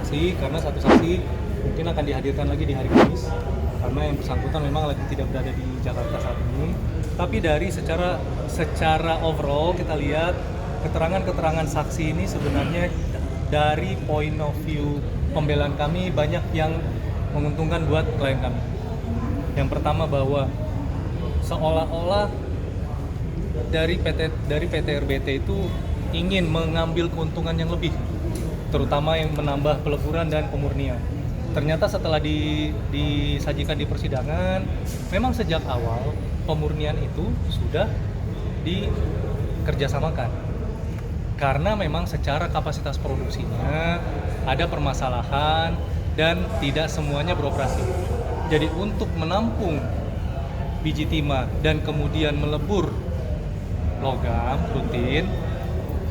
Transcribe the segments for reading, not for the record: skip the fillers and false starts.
saksi, karena satu saksi mungkin akan dihadirkan lagi di hari Kamis karena yang bersangkutan memang lagi tidak berada di Jakarta saat ini. Tapi dari secara overall kita lihat keterangan-keterangan saksi ini sebenarnya dari point of view pembelaan kami banyak yang menguntungkan buat klien kami. Yang pertama bahwa seolah-olah dari PT RBT itu ingin mengambil keuntungan yang lebih, terutama yang menambah peleburan dan pemurnian. Ternyata setelah disajikan di persidangan, memang sejak awal pemurnian itu sudah dikerjasamakan. Karena memang secara kapasitas produksinya ada permasalahan dan tidak semuanya beroperasi. Jadi untuk menampung biji timah dan kemudian melebur logam rutin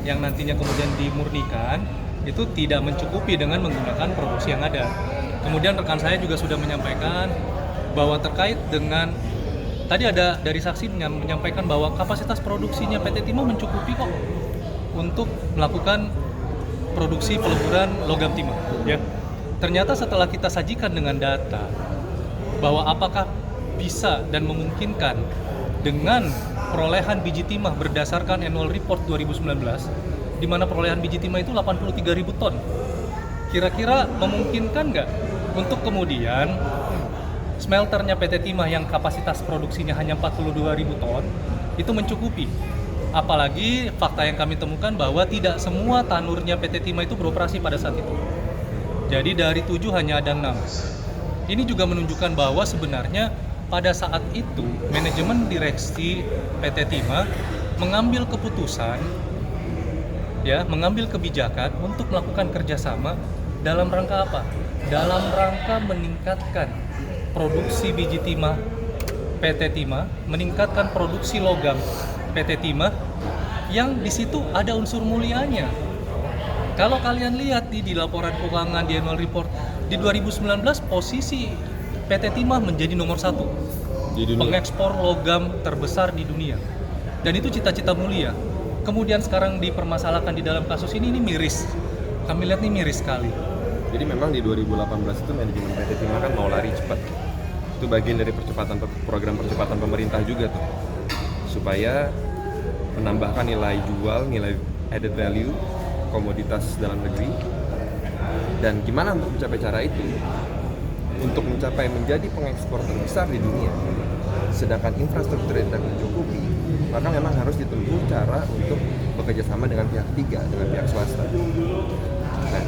yang nantinya kemudian dimurnikan, itu tidak mencukupi dengan menggunakan produksi yang ada. Kemudian rekan saya juga sudah menyampaikan bahwa terkait dengan tadi ada dari saksi menyampaikan bahwa kapasitas produksinya PT Timah mencukupi kok untuk melakukan produksi peleburan logam timah, ya. Ternyata setelah kita sajikan dengan data bahwa apakah bisa dan memungkinkan dengan perolehan biji timah berdasarkan annual report 2019, di mana perolehan biji timah itu 83.000 ton. Kira-kira memungkinkan nggak untuk kemudian smelternya PT Timah yang kapasitas produksinya hanya 42.000 ton itu mencukupi? Apalagi fakta yang kami temukan bahwa tidak semua tanurnya PT Timah itu beroperasi pada saat itu. Jadi dari 7 hanya ada 6. Ini juga menunjukkan bahwa sebenarnya pada saat itu manajemen direksi PT Timah mengambil keputusan, ya, mengambil kebijakan untuk melakukan kerjasama dalam rangka apa? Dalam rangka meningkatkan produksi biji timah PT Timah, meningkatkan produksi logam PT Timah, yang di situ ada unsur mulianya. Kalau kalian lihat di laporan keuangan di annual report di 2019 posisi PT Timah menjadi nomor 1 pengekspor logam terbesar di dunia, dan itu cita-cita mulia. Kemudian sekarang dipermasalahkan di dalam kasus ini miris. Kami lihat ini miris sekali. Jadi memang di 2018 itu manajemen PT Timah kan mau lari cepat. Itu bagian dari program percepatan pemerintah juga tuh, supaya menambahkan nilai jual, nilai added value komoditas dalam negeri. Dan gimana untuk mencapai cara itu? Untuk mencapai menjadi pengekspor terbesar di dunia, sedangkan infrastruktur tidak mencukupi, maka memang harus ditempuh cara untuk bekerja sama dengan pihak ketiga, dengan pihak swasta. Nah,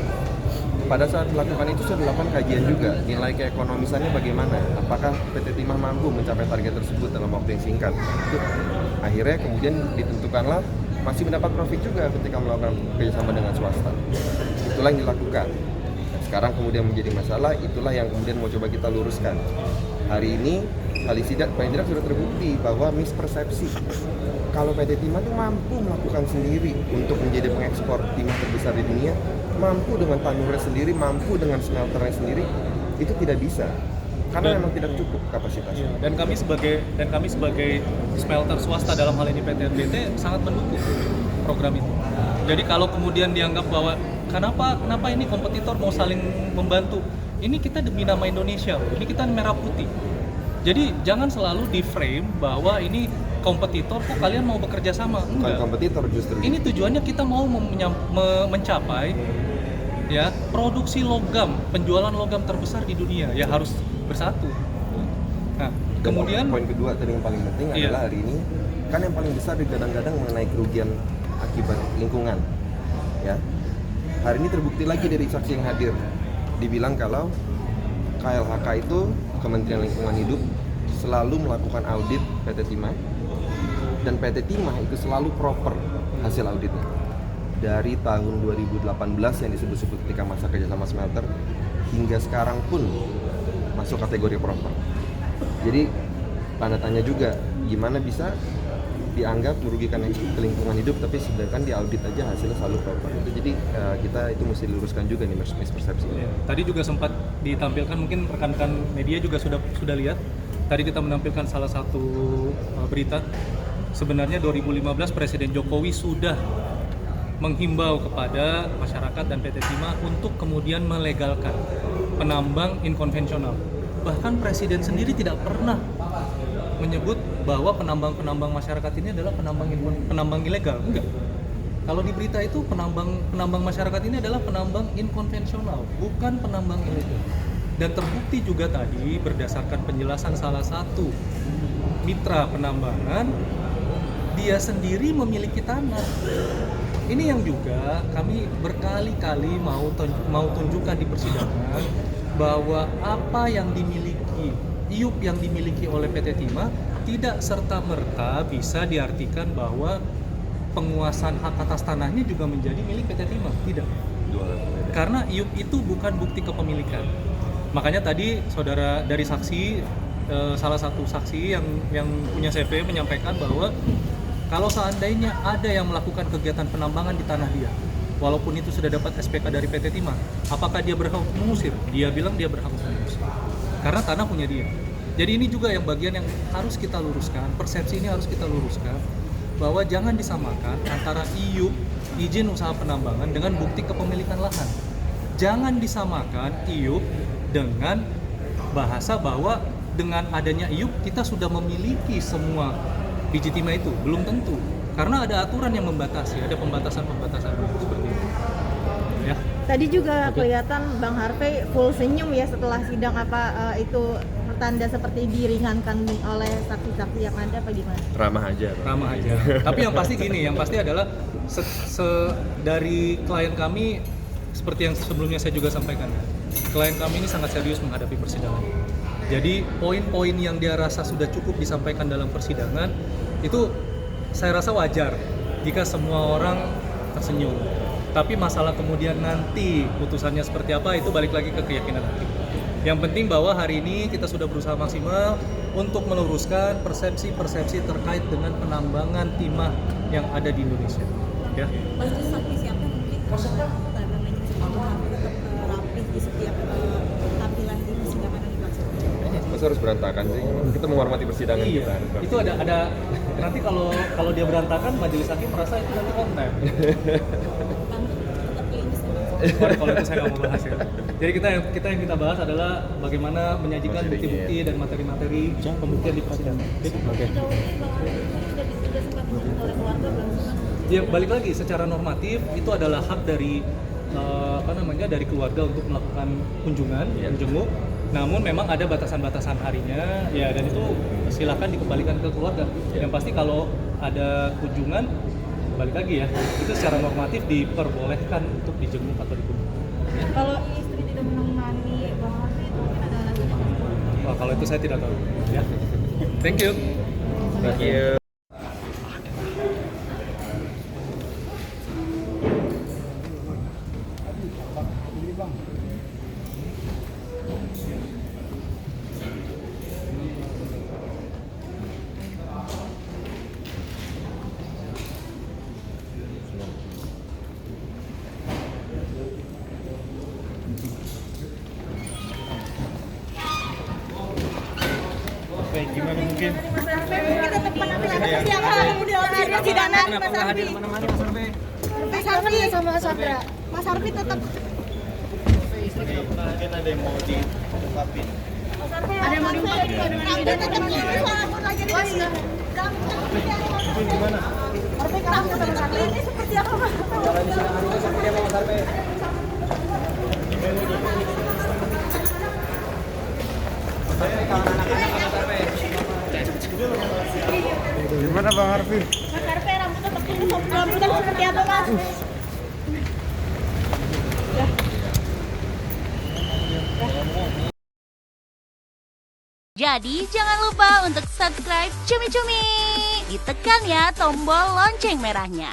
pada saat melakukan itu sudah dilakukan kajian juga, nilai keekonomisannya bagaimana, apakah PT Timah mampu mencapai target tersebut dalam waktu yang singkat. Akhirnya kemudian ditentukanlah masih mendapat profit juga ketika melakukan kerjasama dengan swasta. Itulah yang dilakukan. Nah, sekarang kemudian menjadi masalah, itulah yang kemudian mau coba kita luruskan. Hari ini paling tidak sudah terbukti bahwa mispersepsi kalau PT Timah itu mampu melakukan sendiri untuk menjadi pengekspor timah terbesar di dunia, mampu dengan tanurnya sendiri, mampu dengan smelternya sendiri, itu tidak bisa karena memang tidak cukup kapasitasnya. Dan kami sebagai smelter swasta dalam hal ini PT RBT sangat mendukung program itu. Jadi kalau kemudian dianggap bahwa kenapa ini kompetitor mau saling membantu, ini kita demi nama Indonesia, ini kita merah putih. Jadi jangan selalu di frame bahwa ini kompetitor, kok kalian mau bekerja sama. Enggak. Bukan kompetitor justru. Ini tujuannya kita mau mencapai, ya, produksi logam, penjualan logam terbesar di dunia, ya harus bersatu. Nah, kemudian poin kedua tadi yang paling penting adalah hari ini kan yang paling besar digadang-gadang mengenai kerugian akibat lingkungan, ya. Hari ini terbukti lagi dari saksi yang hadir, dibilang kalau KLHK itu, Kementerian Lingkungan Hidup, selalu melakukan audit PT Timah, dan PT Timah itu selalu proper hasil auditnya. Dari tahun 2018 yang disebut-sebut ketika masa kerjasama smelter hingga sekarang pun masuk kategori proper. Jadi tanda tanya juga, gimana bisa dianggap merugikan lingkungan hidup tapi sedangkan di audit aja hasilnya selalu proper. Itu jadi kita itu mesti diluruskan juga nih mispersepsi. Ya, tadi juga sempat ditampilkan, mungkin rekan-rekan media juga sudah lihat. Tadi kita menampilkan salah satu berita. Sebenarnya 2015 Presiden Jokowi sudah menghimbau kepada masyarakat dan PT Timah untuk kemudian melegalkan penambang inkonvensional. Bahkan Presiden sendiri tidak pernah menyebut bahwa penambang masyarakat ini adalah penambang ilegal. Enggak. Kalau di berita itu penambang masyarakat ini adalah penambang inkonvensional, bukan penambang ilegal. Dan terbukti juga tadi berdasarkan penjelasan salah satu mitra penambangan, dia sendiri memiliki tanah. Ini yang juga kami berkali-kali mau tunjukkan di persidangan bahwa apa yang dimiliki IUP yang dimiliki oleh PT Timah tidak serta-merta bisa diartikan bahwa penguasaan hak atas tanahnya juga menjadi milik PT Timah. Tidak. Karena IUP itu bukan bukti kepemilikan. Makanya tadi saudara dari saksi, salah satu saksi yang punya CV menyampaikan bahwa kalau seandainya ada yang melakukan kegiatan penambangan di tanah dia, walaupun itu sudah dapat SPK dari PT Timah, apakah dia berhak mengusir? Dia bilang dia berhak mengusir. Karena tanah punya dia. Jadi ini juga yang bagian yang harus kita luruskan, persepsi ini harus kita luruskan, bahwa jangan disamakan antara IUP, izin usaha penambangan, dengan bukti kepemilikan lahan. Jangan disamakan IUP dengan bahasa bahwa dengan adanya IUP kita sudah memiliki semua biji timah itu. Belum tentu, karena ada aturan yang membatasi, ada pembatasan-pembatasan seperti itu. Ya. Tadi juga kelihatan Bang Harvey full senyum ya setelah sidang, apa itu tanda seperti diringankan oleh saksi-saksi yang ada, apa gimana? Ramah aja. Ramah aja. Tapi yang pasti gini, yang pasti adalah dari klien kami, seperti yang sebelumnya saya juga sampaikan, klien kami ini sangat serius menghadapi persidangan. Jadi poin-poin yang dia rasa sudah cukup disampaikan dalam persidangan itu saya rasa wajar jika semua orang tersenyum. Tapi masalah kemudian nanti putusannya seperti apa itu balik lagi ke keyakinan hakim. Yang penting bahwa hari ini kita sudah berusaha maksimal untuk meluruskan persepsi-persepsi terkait dengan penambangan timah yang ada di Indonesia. Ya. Majelis saksi siapa mungkin tetap rapi di setiap tampilan di persidangan yang dilaksanakan. Masa harus berantakan sih? Kita menghormati persidangan Iya. kita. Itu ada nanti kalau dia berantakan majelis hakim merasa itu nanti konten. Tetap klinis ya. Kalau itu saya nggak mau bahas ya. Jadi yang kita bahas adalah bagaimana menyajikan bukti-bukti dan materi-materi pembuktian di persidangan. Oke. Sudah sempat disebut oleh keluarga belum? Ya balik lagi, secara normatif itu adalah hak dari dari keluarga untuk melakukan kunjungan, menjenguk. Namun memang ada batasan-batasan harinya, ya, dan itu silakan dikembalikan ke keluarga. Yang pasti kalau ada kunjungan, balik lagi ya, itu secara normatif diperbolehkan untuk dijenguk atau dikunjungi. Kalau istri tidak menemani Bang Harvey itu mungkin ada alasan. Wah, kalau itu saya tidak tahu. Ya. Thank you. Thank you. Oke, gimana mungkin? Mas Harvey mungkin tetap penampilan seperti apa kemudian di persidangan Mas Harvey. Mas Harvey sama Sandra. Mas Harvey tetap. Mungkin ada yang mau diungkapin. Ada yang mau diungkapin. Rambut tetap klinis walaupun lagi di Gimana? Harvey rambut tetap klinis seperti apa Mas? Jalani sidang hari ini seperti apa Mas Harvey? Gimana Bang Harvey? Mas Harvey rambut tetap klinis rambut seperti apa Mas? Jadi jangan lupa untuk subscribe Cumi Cumi. Ditekan ya tombol lonceng merahnya.